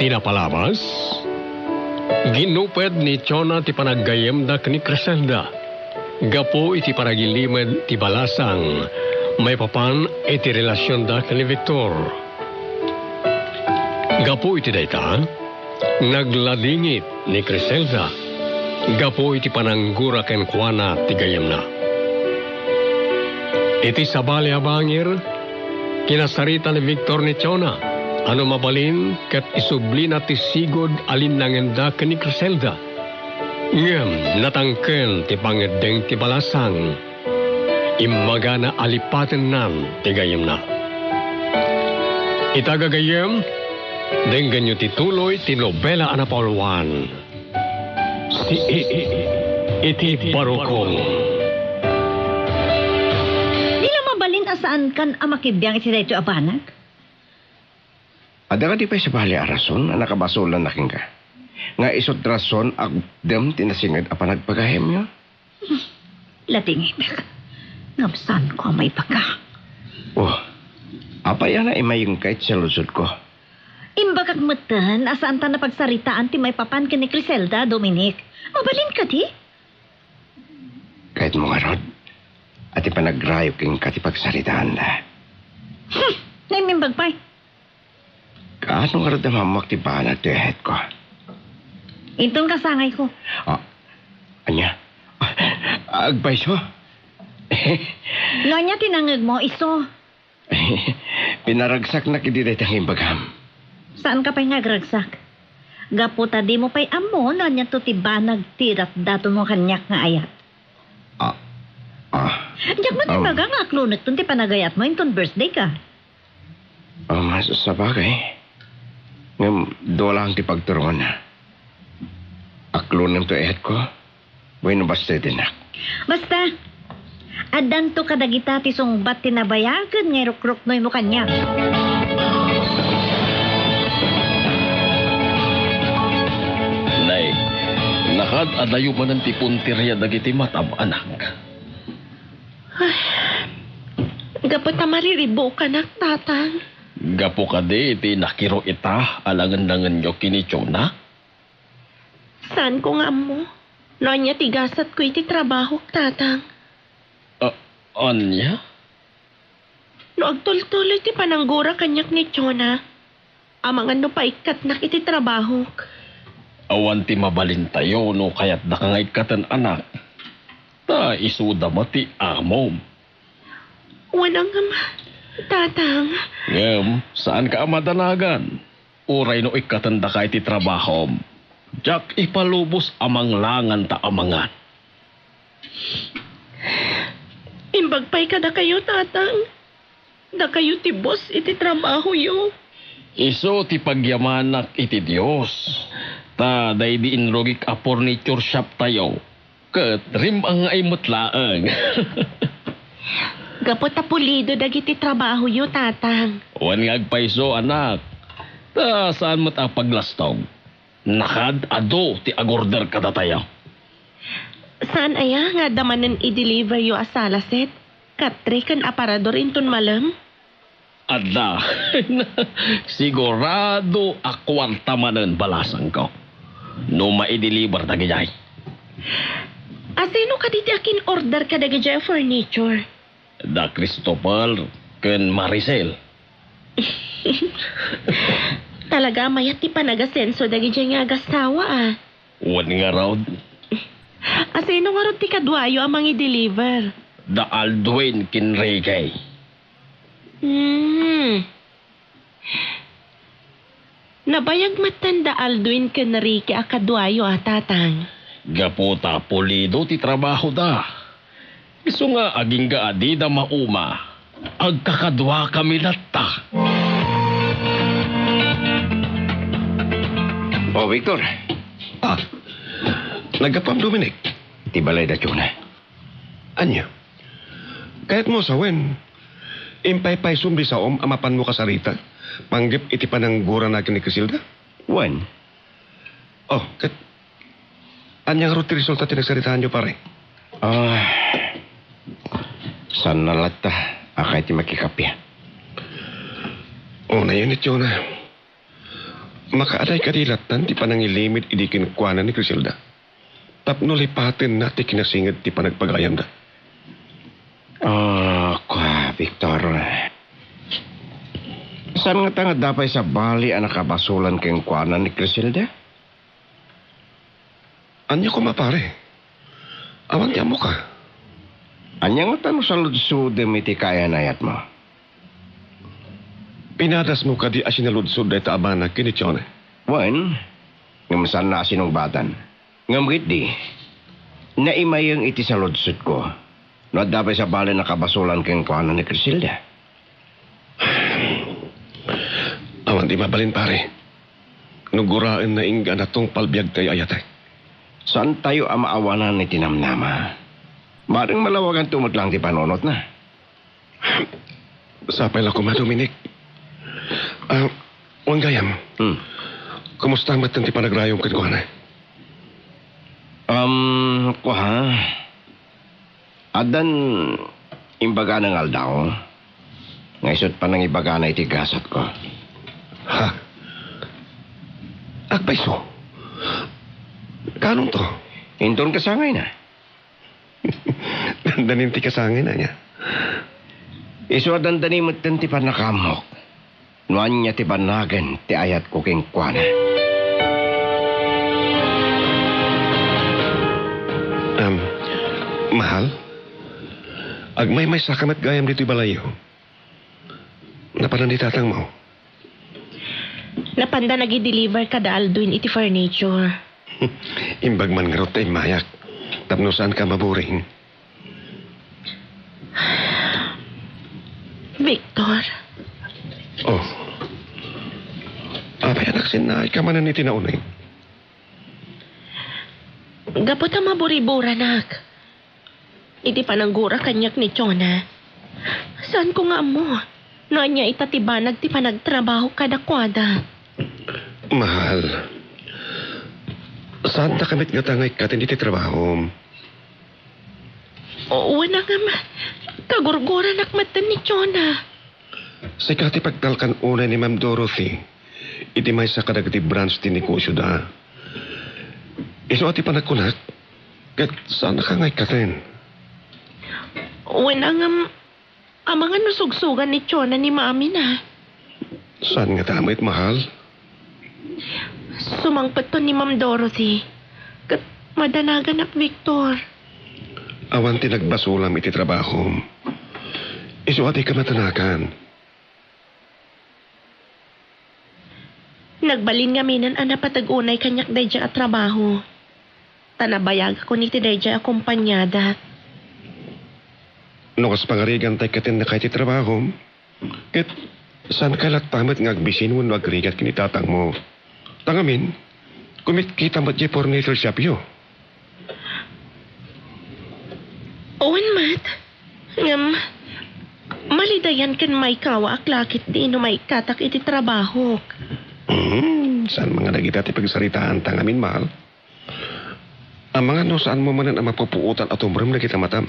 Tinapalabas, ginuped ni Chona ti panaggayem da ni Criselda. Gapo iti paragilimed ti balasang, may papan iti relasyon da ni Victor. Gapo iti dayta, nagladingit ni Criselda. Gapo iti pananggura ken kuana ti gayem na. Iti sabali abangir, kinasarita ni Victor ni Chona. Ano mabalin kat isubli na ti sigod alin nangenda ken ni Criselda. Ngem natangken ti pangedeng ti balasang. Immaga na alipaten nan ti gayem na. Itagagayem, denggan nyo tituloy ti nobela anapolwan. Si iti barukong. Nila mabalin asaan kan amakibiyang iti dayto abanag? Ada ka di pa sa bahali arason na nakabasolan na ka. Nga isot rason agdem tinasingad apa nagpagahem nyo? Latingit. Ngapsan ko may pagka. Oh, apa yan na imayong kahit sa lusod ko? Imbagag matan, asaan ta na pagsaritaan ti may papan ni Criselda, Dominic. Mabalin ka di? Kahit mga rod, at ipanagrayo king katipagsaritaan na. Naimimbag pa'y. Kaano nga rod na mamaktibahan at tehet ko? Itong kasangay ko. Anya? Agbayso? Nganya tinangag mo, iso. Pinaragsak na kidiretang imbagam. Saan ka pa'y nagragsak? Gaputa di mo pa'y amo, nganya to tiba nagtirat dato mo kanyak nga ayat. Diyak mo tibaga nga klunot ton ti panagayat mo, inton birthday ka. Mas sa bagay. Ngam, dola ang tipagturuan na. Aklon to ehet ko. Bueno, basta din na. Basta, adan to kadagita ti sungbat tinabayagan ngay rukruk noy mo kanya. Nay, nakad adayo man ang tipuntirya dagiti matab anak. Gapot na mariribo ka na, tatang. Gapo ka di, iti nakiro ita, alangan-langan nyo kini Chona? Saan ko nga mo? Nonya tigasat ko iti trabaho, tatang. Anya? No agtul-tuloy ti pananggura kanyak ni Chona. Amangan no pa ikat na iti trabaho. Awan ti mabalin tayo, no kaya't nakangay katan anak. Ta isuda mo ti amom. Wanang ama, tatang. Ngem, saan ka amadanagan? Uray no ikatanda ka iti trabaho. Jak ipalubos amang langan ta amangan. Imbagpay ka na kayo, tatang. Da kayo ti boss iti trabaho yo. Iso ti pagyamanak iti Diyos. Ta day di inrogik a furniture shop tayo. Ket rim ang ay mutlaang. Gapot ta pulido dagiti trabaho yo, tatang. Wan nga agpaiso, anak. Ta saan mo't paglastong? Nakad ado ti agorder kada tayo. Saan aya nga damanan i-deliver yo asalaset? Katri kan aparador inton malam? Ada. Sigurado akwarta manen balasang ko. No ma-deliver na gayay. Asino ka diti akin order ka dagiti furniture? Da Cristobal ken Maricel. Talaga mayat ti panagasenso dagiti nga agasawa ah. Wan nga raw. Asino nga ron ti kadwayo amang i-deliver? Da Aldwin ken Regay. Nabayag matanda Aldwin ken Ricky a kadwayo tatang. Gaputa pulido ti trabaho da. Isu nga aging gaadi da mauma. Agkakadwa kami latta. Oh, Victor. Nagapam Dominic. Tibalay da Chona. Anyo? Kahit mo sa wen, impay-pay sumbi sa amapan mo kasarita, panggip iti pananggura na ni Criselda? Wan. Oh, kat... Anyang ruti resulta tinagsaritaan nyo, pare? San nalata, akay ti makikapya. Oh, na yun ito na. Makaaday kadilatan ti panangilimit idikin kuanan ni Criselda. Tapno lipatin na ti kinasingit ti panagpagayam da. Victor. Saan nga tanga dapay sa bali ang nakabasulan keng kuanan ni Criselda? Anya ko mapare. Awan ti amo ka. Anya nga tanong sa ludsudem iti kaya nayat mo? Pinadas mo ka di asinaludsod day taabana kinichone. Wan, ngamasan na sinungbatan. Ngamrit di, naimayang iti sa ludsud ko. No dapay sa bali nakabasulan keng kuanan ni Criselda. Awan di mabalin pare. Nugurain na ingga na tong palbiag tayo ayatay. Saan tayo ang maawanan ni tinamnama? Maring malawagan tumot lang ti panonot na. Sapay lang ko Dominic. Huwag gayam. Kumusta ang matan ti panagrayong kagwana? Kuha. Adan, imbaga ng aldaw. Ngaysot pa ng ibaga na itigasat ko. Ha? Agpaiso? Kanong to? Inton kasangay na. Dandanin ti kasangay na niya. Iso dandani mo ti panakamok. Nuan niya ti banagan ti ayat ko king kuana. Mahal? Agmay-may sakamat gayam dito'y balayo. Napanan di tatang mo? Napanda nag-deliver ka da Alduin iti furniture. Imbag man nga tayo mayak. Tapno saan ka maburing? Victor, Oh. Abay anak sinay ka manan iti naunay. gapot ang maburi-bura nak. Iti pananggura kanyak ni Chona. Saan ko nga mo? Noon niya itatibanag ti panagtrabaho kadakwada. Mahal. Saan ta kamit nga tangay ka iti trabaho? Oo na nga kagurgura nakmatan ni Chona. Sa kati pagtalkan una ni Ma'am Dorothy, iti may sa kadagiti branch ti negosyo da. Iso ati panagkunak, kat saan nakangay ka tin? Wala nga ang mga nusugsugan ni Chona ni Mami na. Saan nga tamit, mahal? Sumangpat to ni Ma'am Dorothy. Kat madanagan ak Victor. Awan ti nagbasulam iti trabaho. Iso ati ka matanakan. Nagbalin nga minan ang napatagunay kanyak dayja at trabaho. Tanabayag ako ni ti dayja akumpanyada. No kas pangarigan tayo katin na kahit trabaho, ket saan ka lat pamit nga agbisin mo no agrigat kinitatang mo. Tangamin, kumit kita mo di furniture shop yo. Owen mat, ngam, malidayan kan may kawa aklakit di no may katak iti trabaho. Saan mga nagita ti pagsaritaan tangamin, mahal? Ang mga no saan mo manan ang mapupuutan at umram na kita matam.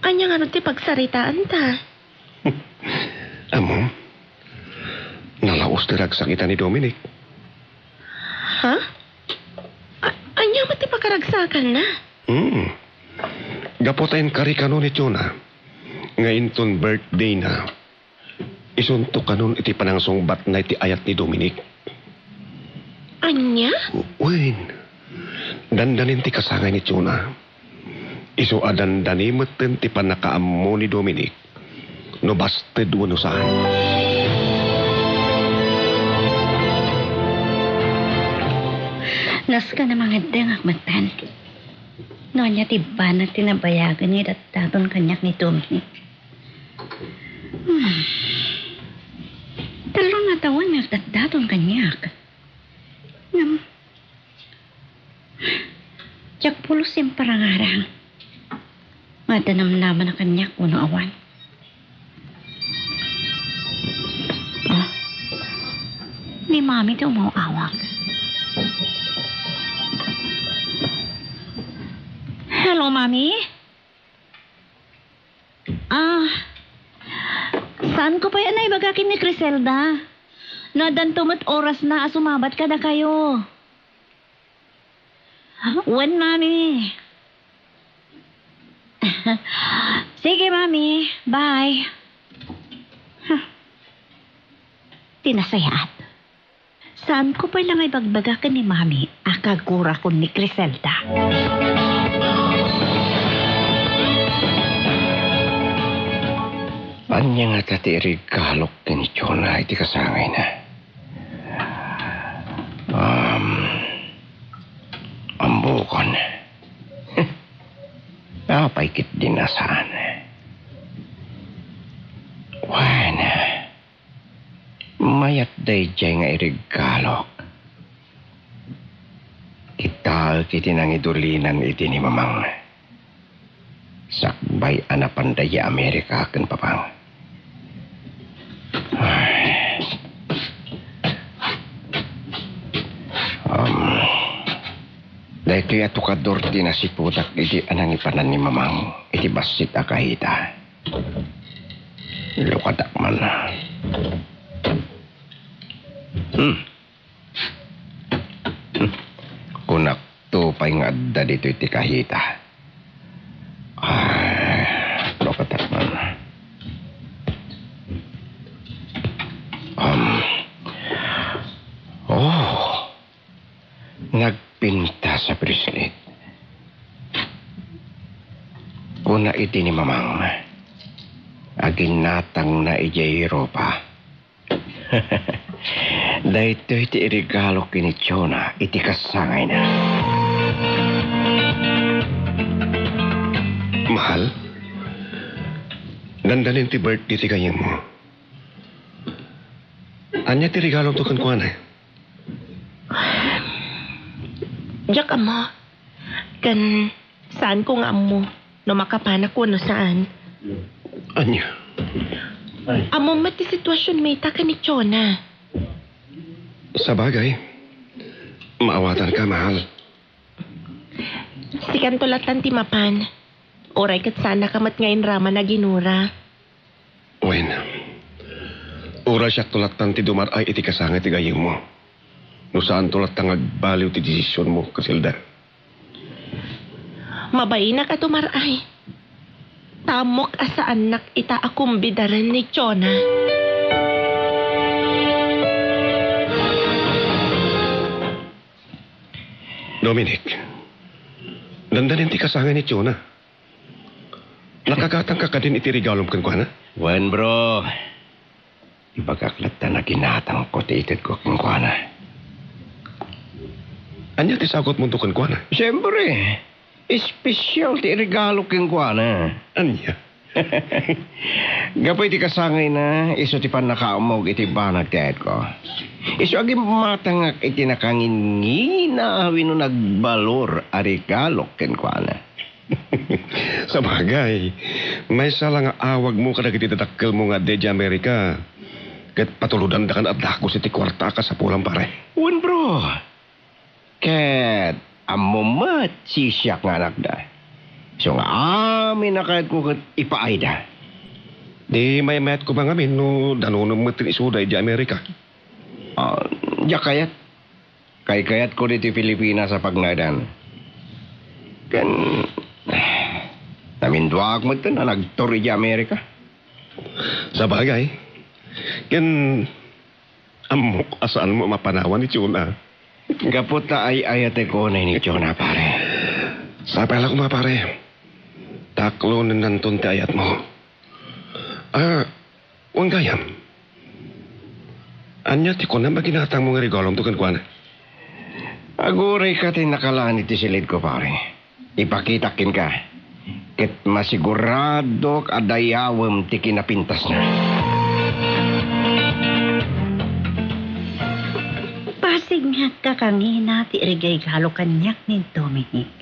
Anya nga ti pagsaritaan ta. Amo, nalaos ti ragsakita ni Dominic. Ha? Anya mo ti pakaragsakan na? Gapotayin kari kanon ni Chona. Ngayon ton birthday na. Isunto kanon iti panangsong bat na iti ayat ni Dominic. Anya? Uwin, dandanin ti kasangay ni Chona. Iso adandani maten ti panakaammo ni Dominic. No basted wano saan. Nas ka na mga dengak matan. Noon niya tiba na tinabayagan ni dataton kanyak ni Dominic. Talong na tawan niya dataton kanyak. Tiyak pulos yung parangarang. Madanam naman na kanyak kuno awan. Oh, ni Mami daw mau awag. Hello, Mami? Saan ko pa yan ay bagakin ni Criselda? Nadan tumot oras na sumabat ka na kayo. Wan, Mami. Sige, Mami. Bye. Tinasayat. Saan ko pa lang ay bagbagakan ni Mami akagura ko ni Criselda. Anya nga tati regalok ni Chona iti kasangay na. Ambukon. Napaikit din na saan. Wana. Mayat day jay nga iregalok. Kita kiti nang idulinan iti ni Mamang. Sakbay anapan daya Amerika akan papang. Dahil kaya tukador din na si putak iti anang ipanan ni Mamang iti basit akahita. Lukadak man. Kunak to pa'y nga adda dito iti kahita. Lukadak man. Nagpinta sa bracelet. Kuna iti ni Mamang. Aginatang na ijay Europa. Dahito iti irigalo kini Chona iti kasangay na. Mahal, dandanin ti birthday ti kanyang mo. Anya ti regalong to kan kuan eh. Diyak amo. Kan saan ko nga amo no makapanak ko no saan. Anya? Amo mati sitwasyon may taka ni Chona. Sa bagay, maawatan ka, mahal. Sikan tulatan ti mapan. Oray kat sana kamat ngayon rama na ginura. Wen, ura siya tulatan ti dumaray iti kasangay ti gayeng mo. No saan tulat tangag baliw ti desisyon mo, Casilda. Mabay na ka tumaray. Tamok asaan nak ita akumbidaran ni Chona. Dominic, dandanin ti kasangay ni Chona. Nakagatang ka din iti regalom kan kuana? Wen bro. Ibagaklat na ginatang ko ti itid ko kung kuana. Anya ti sagot mo to kan kuana? Siyempre. Espesyal ti regalo kong kuana. Anya? Gapay ti kasangay na, iso ti panakaumog iti banag ti ayat ko. Iso agi matangak iti nakangingina wino nagbalor a regalo kong kuana. Sa bagay, may salang awag mo kadag iti tatakkel mo nga de Amerika. Kat patuludan da kan at dakos iti kwarta ka sa pulang pare. Wen bro. Kat amumat sisyak nga anak da. So nga amin na kahit ko ipaay da. Di may met ko ba ngamin no danunong mo tinisuday di Amerika. Diya kayat. Kayat ko dito Pilipinas sa pagnadan. Kan namindwag mo ito na nagturi di Amerika. Sa bagay, kan amok asaan mo mapanawan ni Chona. Kaputa ay ayate ko na ni Chona pare. Sa pala ko pare. Taklo na nanton ti ayat mo. Wang gayam. Anya ti ko na maginatang mo nga regalom to kan kuana. Aguray ka tin nakalaan iti silid ko pare. Ipakitakin ka. Ket masigurado adayawem ti kinapintas na. Pasig nga kakangina ti regalo kanyak ni Dominic.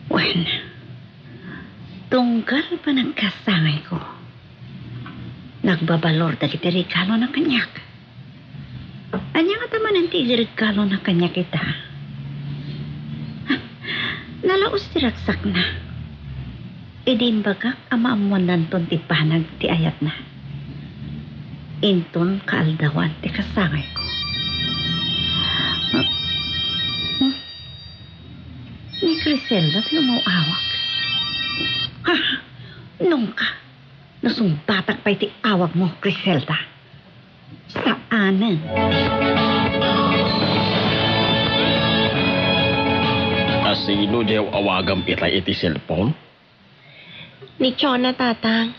Well, tunggal pa nagkasangay ko. Nagbabalor dagiti regalo ng kanyak. Anya nga taman ti regalo ng kanyak kita. Nalaos ti ragsak na. Idimbagak ama amuan nanton ti panag ti ayat na. Inton kaaldawan ti kasangay ko. Ni Criselda lumawawak. Ha? Nung ka. Nasumbatak pa iti awag mo, Criselda. Saanan? Asino diyaw awagam itay iti cellphone? Ni Chona, tatang.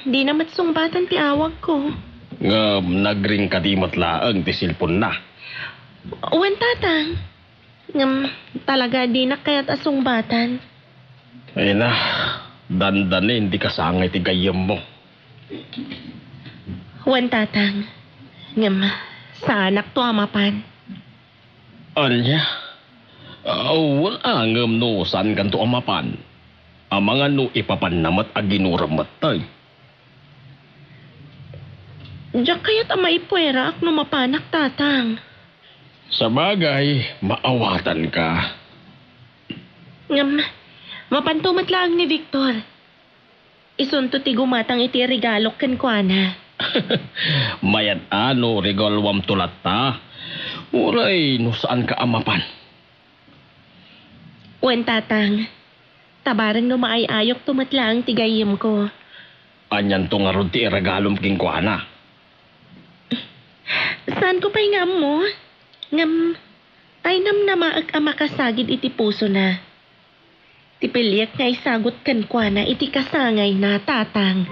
Di na matsumbatan ti awag ko. Nagring kadimat laang ti cellphone na. Uwan, tatang. Talaga di na kaya't asungbatan. Ay na, dandanin di kasangay ti gayam mo. Uwan, tatang. Sa anak to amapan. Anya? Wala ngam no saan kanto amapan. Amangan no ipapannamat aginuramat tay. Diyak kaya't amaipuera ak no mapanak, tatang. Sa bagay, maawatan ka. Mapantumat lang ni Victor. Isunto ti gumatang iti regalo ken kuana. Mayan ano regalwam tulata. Uray, no saan ka amapan? Uwan, tatang. Tabarang no maayayok tumatlang ti gayem ko. Anyan to nga ron ti regalom king kuana. Saan ko pa'y ngam mo? Ay na maag amakasagid iti puso na. Ti pilyak nga isagot kan kuana iti kasangay na, tatang.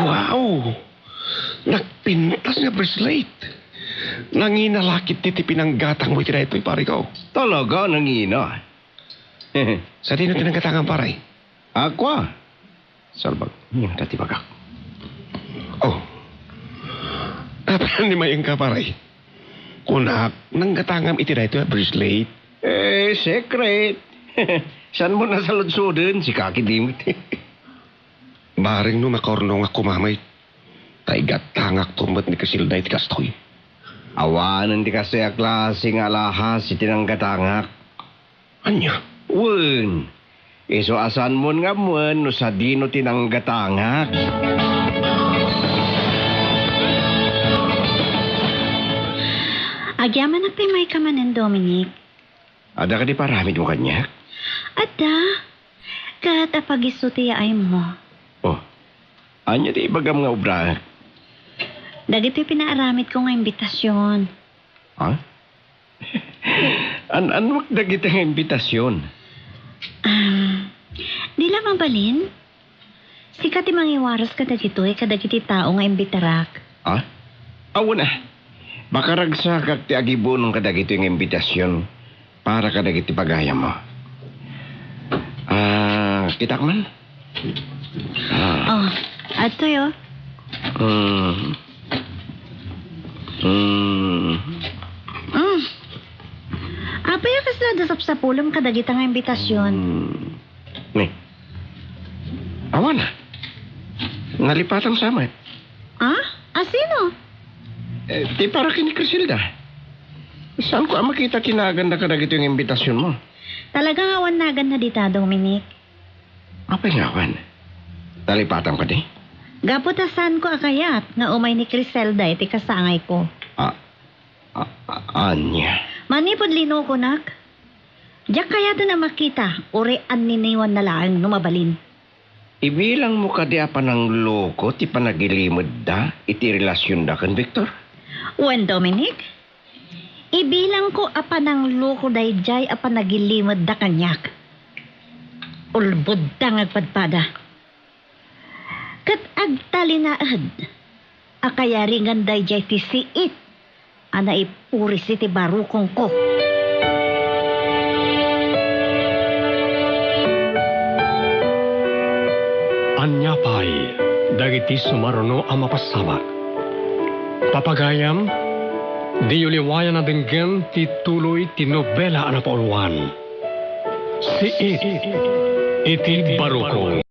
Wow! Nagpintas nga bracelet. Nanginalakit ti pinanggatang mo itinay ito'y pare ko. Talaga, nangina. Sa dino tinanggatangan pare? Aqua. Salbag, yung tatibagak. Oh. Apa ni mayang ka pare? Kunak, nanggatangam itinay ito'y bracelet. Secret. Saan mo nasalod-sudin si Kaki Dimit? Baring no makornong ako mamay. Taigat tangak tumat ni Casilda iti kastoy. Awanan di kasi a klase nga lahas si tinanggatangak. Anya? Wen. Iso asan mo nga mon no sa dino tinanggatangak. Agyaman na may kamanan, Dominic. Ada ka di paramid mo kanya? Ada. Kat apagisuti ay mo. Oh. Anya di ibagam nga obra. Dagiti pinaaramid ko nga imbitasyon. Ha? Anwag dagiti nga imbitasyon? Di lang mabalin. Sikat mangiwaras ka dagito kadagiti tao nga imbitarak. Ha? Awo na. Baka ragsakak ti agibunong kadagito yung imbitasyon para kadagiti pagaya mo. Kitak man? Ato yo. Apa yung kasla dasap sa pulong kadagita nga imbitasyon? Ni. Awan na. Nalipatang sama. Asino? Di para kini Criselda. Saan ko makita kinaganda kadagito yung imbitasyon mo? Talagang awan nagan na dita, Dominic. Apa yung awan? Talipatang ka di? Gaputasan ko akayat nga umay ni Criselda iti kasangay ko. Anya. Manipod lino ko, nak. Diyak kaya na makita, urian niniwan na laang numabalin. Ibilang mo ka di apa ng loko ti panagilimod da iti relasyon da kan Victor? Wen, Dominic? Ibilang ko apa ng loko dayjay apa nagilimod da kanyak. Ulbod da ngagpadpada. Kat agtalinaad, akayaringan dayjay ti siit, ana ipuri si ti barukong ko. Anya pay, dagiti sumaruno ang mapasamak. Papagayam, di yuliwayan na dinggan ti tuloy ti nobela ang napauluan. Si iti barukong.